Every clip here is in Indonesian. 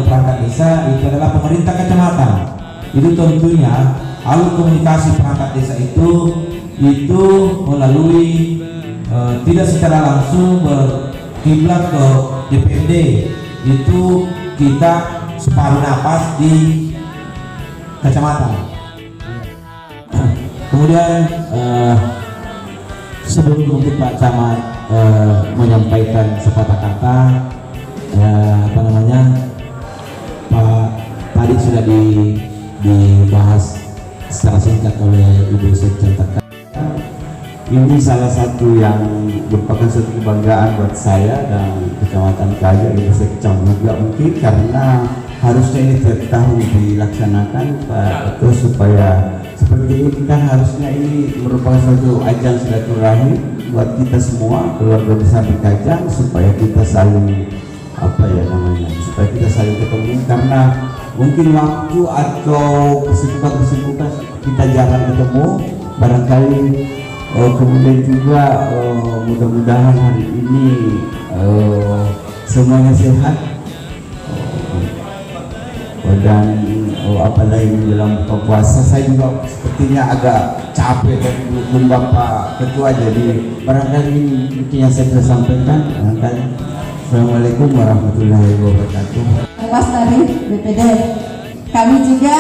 perangkat desa itu adalah pemerintah kecamatan. Itu tentunya alur komunikasi perangkat desa itu melalui tidak secara langsung berkiblat ke DPRD. Itu kita separuh napas di kecamatan. Kemudian sebelum mungkin Pak Camat menyampaikan sepatah kata, Pak tadi sudah dibahas secara singkat oleh Ibu Sekjen terkait. Ini salah satu yang merupakan suatu kebanggaan buat saya dan Kecamatan Kaja, Ibu Sekjen juga mungkin, karena harusnya ini tiap tahun dilaksanakan Pak, terus supaya seperti ini kan harusnya ini merupakan suatu ajang silaturahmi buat kita semua keluarga besar di Kajang, supaya kita saling supaya kita saling ketemu, karena mungkin waktu atau kesibukan kita jarang ketemu barangkali. Kemudian juga mudah-mudahan hari ini semuanya sehat, dan apalagi menjelang buka puasa. Saya juga sepertinya agak capek dari belum Bapak Ketua, jadi barangkali mungkin yang saya bisa sampaikan barangkali. Assalamualaikum warahmatullahi wabarakatuh. Lepas dari BPD, kami juga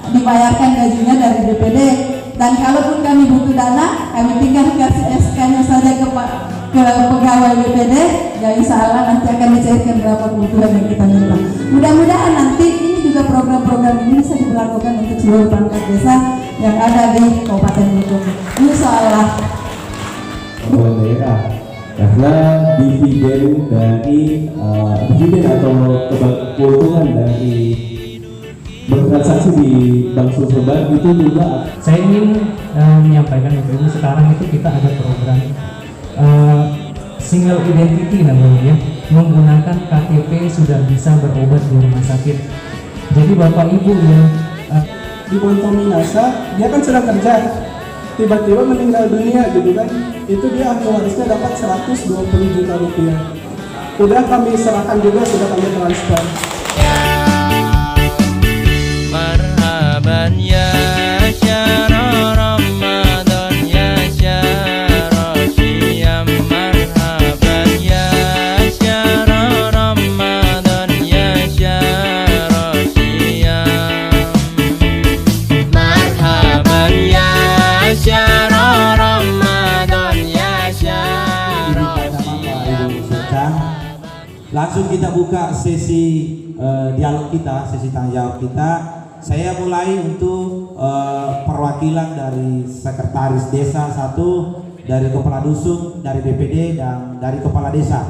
dibayarkan gajinya dari BPD, dan kalaupun kami butuh dana, kami tinggal kasih SK-nya saja ke pegawai BPD, ya insya Allah nanti akan dicairkan berapa kebutuhan yang kita minta. Mudah-mudahan nanti ini juga program-program ini bisa diberlakukan untuk seluruh perangkat desa yang ada di Kabupaten Belitung. Insya Allah. Daerah, karena dividen atau keuntungan dari bertransaksi di Bank Sulselbar itu juga. Saya ingin menyampaikan Bapak Ibu, sekarang itu kita ada program single identity namanya, menggunakan KTP sudah bisa berobat di rumah sakit. Jadi Bapak Ibu yang di Bonto Minasa, dia kan sedang kerja, tiba-tiba meninggal dunia gitu kan, itu dia ahli warisnya dapat 120 juta rupiah. Udah kami serahkan juga, sudah kami transfer. Marhaban ya syara Ramadan ya syara Syam, marhaban ya syara Ramadan ya syara Syam, marhaban ya syara Ramadan ya syara Syam. Langsung kita buka sesi dialog kita, sesi tanya jawab kita. Saya mulai untuk perwakilan dari sekretaris desa satu, dari kepala dusun, dari BPD, dan dari kepala desa.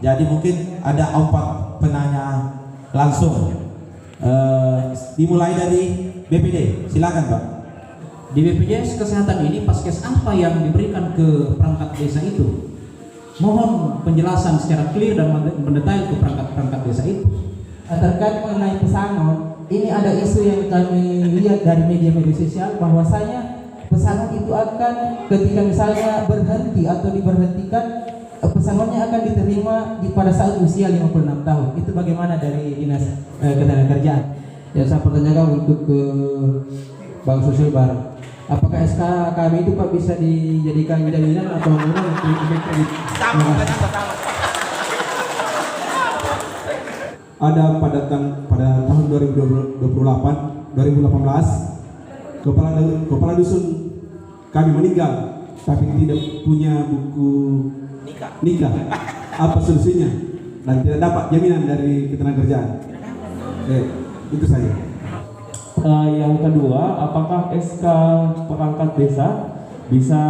Jadi mungkin ada 4 penanya langsung. Dimulai dari BPD, silakan Pak. Di BPJS Kesehatan ini paskes apa yang diberikan ke perangkat desa itu? Mohon penjelasan secara clear dan mendetail ke perangkat desa itu. Terkait mengenai pesangon, ini ada isu yang kami lihat dari media-media sosial, bahwasanya pesangon itu akan ketika misalnya berhenti atau diberhentikan, pesangonnya akan diterima pada saat usia 56 tahun. Itu bagaimana dari Dinas Ketenagakerjaan? Yang saya pertanyakan untuk ke Bang Sulselbar, apakah SK kami itu Pak bisa dijadikan jaminan atau menggunakan untuk kredit? Ada pada tahun 2018 kepala dusun kami meninggal tapi tidak punya buku nikah. Apa solusinya? Dan tidak dapat jaminan dari Ketenagakerjaan. Itu saja. Yang kedua, apakah SK perangkat desa bisa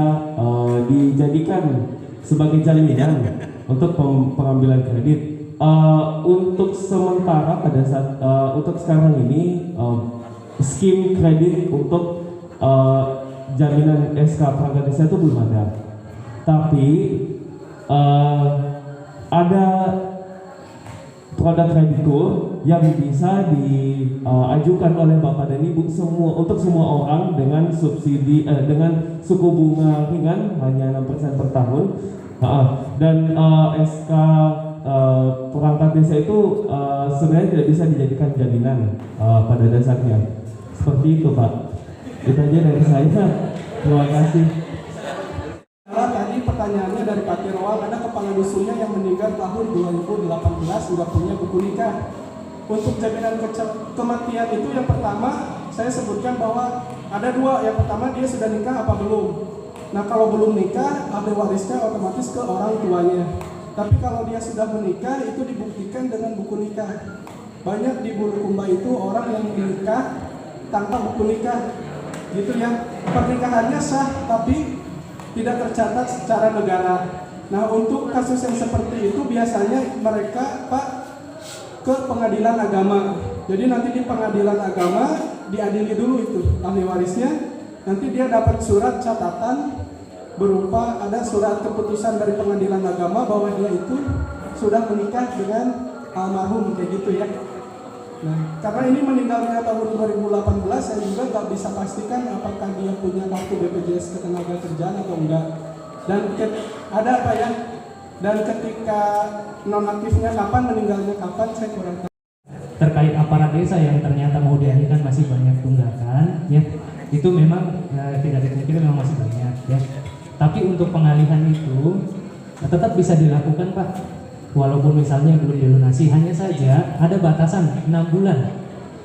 dijadikan sebagai jaminan untuk pengambilan kredit? Untuk sementara pada saat untuk sekarang ini skim kredit untuk jaminan SK perangkat desa itu belum ada. Tapi ada produk kreditur yang bisa diajukan oleh Bapak dan Ibu untuk semua orang dengan subsidi dengan suku bunga ringan hanya 6% per tahun, dan SK perangkat desa itu sebenarnya tidak bisa dijadikan jaminan pada dasarnya. Seperti itu Pak. Itu aja dari saya. Terima kasih. Tadi pertanyaannya dari Pak Tirwal, ada kepala dusunnya yang meninggal tahun 2018 sudah punya buku nikah. Untuk jaminan kematian itu yang pertama saya sebutkan bahwa ada dua. Yang pertama, dia sudah nikah apa belum. Nah, kalau belum nikah, ahli warisnya otomatis ke orang tuanya. Tapi kalau dia sudah menikah, itu dibuktikan dengan buku nikah. Banyak di Bulukumba itu orang yang menikah tanpa buku nikah, gitu ya. Pernikahannya sah, tapi tidak tercatat secara negara. Nah, untuk kasus yang seperti itu biasanya mereka ke pengadilan agama. Jadi nanti di pengadilan agama diadili dulu itu ahli warisnya. Nanti dia dapat surat catatan berupa ada surat keputusan dari pengadilan agama bahwa dia itu sudah menikah dengan almarhum, kayak gitu ya. Nah, karena ini meninggalnya tahun 2018, saya juga nggak bisa pastikan apakah dia punya kartu BPJS Ketenagakerjaan atau enggak. Dan ada apa ya? Dan ketika nonaktifnya kapan, meninggalnya kapan, saya kurang tahu. Terkait aparat desa yang ternyata mau dialihkan masih banyak tunggakan, ya itu memang tidak dipungkiri memang masih banyak, ya. Tapi untuk pengalihan itu tetap bisa dilakukan Pak, walaupun misalnya belum dilunasi, hanya saja ada batasan 6 bulan.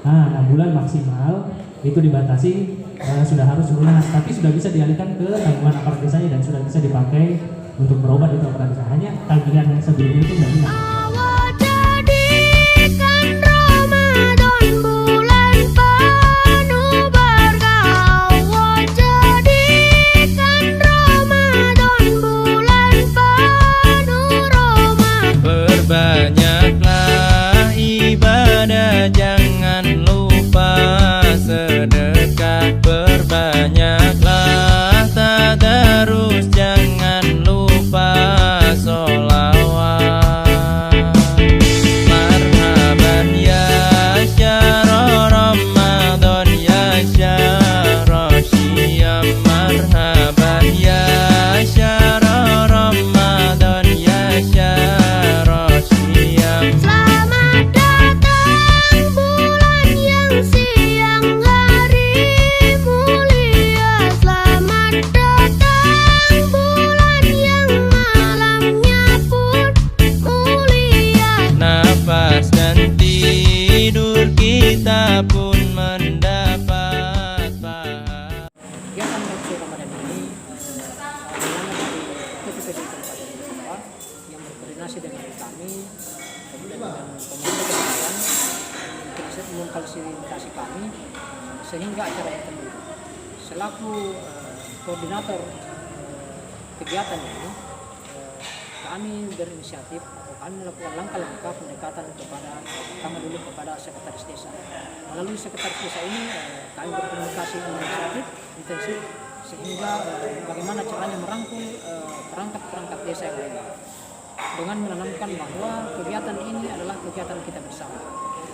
Nah, 6 bulan maksimal itu dibatasi sudah harus lunas, tapi sudah bisa dialihkan ke tanggungan aparat desanya dan sudah bisa dipakai untuk berobat itu aparat desa. Hanya tagihan yang sebelumnya itu tidak hilang. Banyaklah ibadah, jangan lupa sedekah. Berbanyaklah tadarus, jangan lupa sholawat. Marhaban ya syahrul Ramadan, ya syahrul Syam. Marhaban ya syahrul Ramadan, ya syahrul Syam. Selamat datang bulan yang siang hari mulia. Selamat datang bulan yang malamnya pun mulia. Nafas dan tidur kita pun mendapat pahala. Kegiatan Roadshow Ramadan ini TPPD Kabupaten Bulukumba yang berkoordinasi dengan kami kemudian dengan pemerintah kesehatan untuk bisa memfasilitasi kami sehingga acara yang terjadi. Selaku koordinator kegiatan ini, kami berinisiatif atau kami melakukan langkah-langkah pendekatan kepada sekretaris desa. Melalui sekretaris desa ini kami berkomunikasi intensif sehingga bagaimana caranya merangkul perangkat-perangkat desa yang lain dengan menanamkan bahwa kegiatan ini adalah kegiatan kita bersama,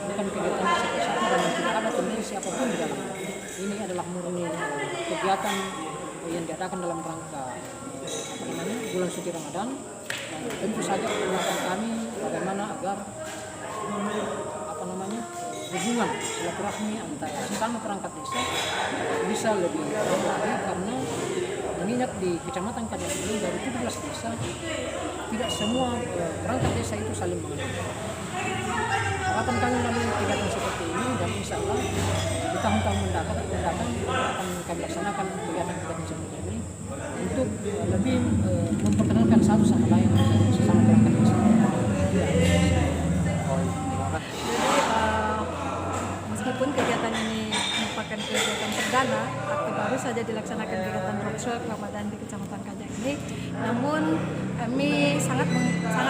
bukan kegiatan siapa-siapa dan tidak ada tendensi apapun di dalamnya. Ini adalah murni kegiatan yang diadakan dalam rangka bulan suci Ramadan, dan tentu saja kegiatan kami bagaimana agar hubungan silaturahmi antara sesama perangkat desa bisa lebih baik lagi, karena mengingat di Kecamatan Kajang ini baru 17 desa, tidak semua perangkat desa itu saling mengenal. Harapan kami melalui kegiatan seperti ini, dan insya Allah di tahun-tahun mendatang akan kami laksanakan kegiatan-kegiatan seperti ini untuk lebih memperkenalkan satu sama lain sesama perangkat desa. Meskipun kegiatan ini merupakan kegiatan perdana atau baru saja dilaksanakan kegiatan roadshow Ramadan di Kecamatan Kajang ini, namun kami sangat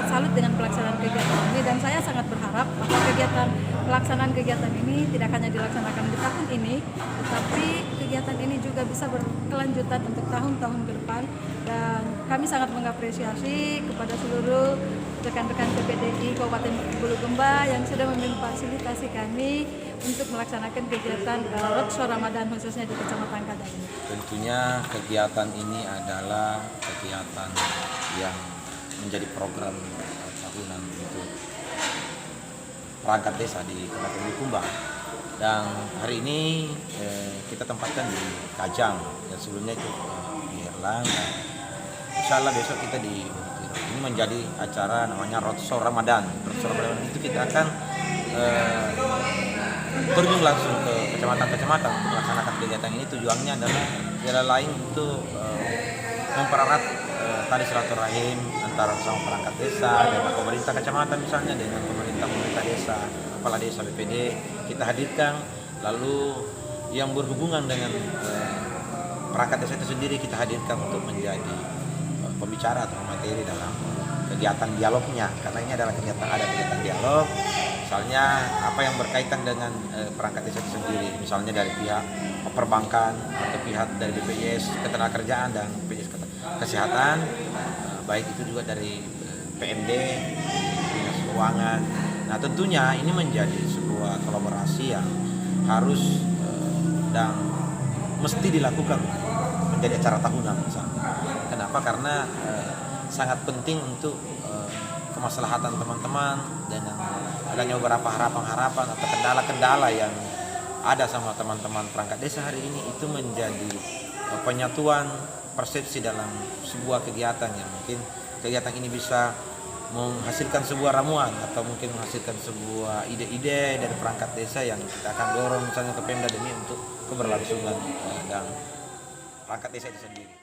salut dengan pelaksanaan kegiatan ini, dan saya sangat berharap bahwa pelaksanaan kegiatan ini tidak hanya dilaksanakan di tahun ini, tetapi kegiatan ini juga bisa berkelanjutan untuk tahun-tahun ke depan. Dan kami sangat mengapresiasi kepada seluruh rekan-rekan PPDI Kabupaten Bulukumba yang sudah memfasilitasi kami untuk melaksanakan kegiatan roadshow Ramadan khususnya di Kecamatan Kajang ini. Tentunya kegiatan ini adalah kegiatan yang menjadi program tahunan perangkat desa di Kabupaten Bulukumba. Dan hari ini kita tempatkan di Kajang, dan sebelumnya itu di Erlang. Insya Allah besok kita di Bukit. Ini menjadi acara namanya Roadshow Ramadan. Roadshow Ramadan itu kita akan berkunjung langsung ke kecamatan-kecamatan untuk melaksanakan kegiatan ini. Tujuannya adalah tidak lain untuk mempererat tali silaturahim antara bersama perangkat desa dengan pemerintah kecamatan, misalnya dengan pemerintah desa, kepala desa, BPD kita hadirkan. Lalu yang berhubungan dengan perangkat desa itu sendiri kita hadirkan untuk menjadi pembicara atau materi dalam kegiatan dialognya, karena ini adalah kegiatan dialog. Misalnya apa yang berkaitan dengan perangkat desa itu sendiri, misalnya dari pihak perbankan atau pihak dari BPJS Ketenagakerjaan dan BPJS Kesehatan, baik itu juga dari PMD, Dinas Keuangan. Nah tentunya ini menjadi sebuah kolaborasi yang harus dan mesti dilakukan menjadi acara tahunan misalnya. Kenapa? Karena sangat penting untuk kemaslahatan teman-teman dengan adanya beberapa harapan-harapan atau kendala-kendala yang ada sama teman-teman perangkat desa hari ini, itu menjadi penyatuan persepsi dalam sebuah kegiatan yang mungkin kegiatan ini bisa menghasilkan sebuah ramuan atau mungkin menghasilkan sebuah ide-ide dari perangkat desa yang kita akan dorong misalnya ke Pemda demi untuk keberlangsungan dan perangkat desa itu sendiri.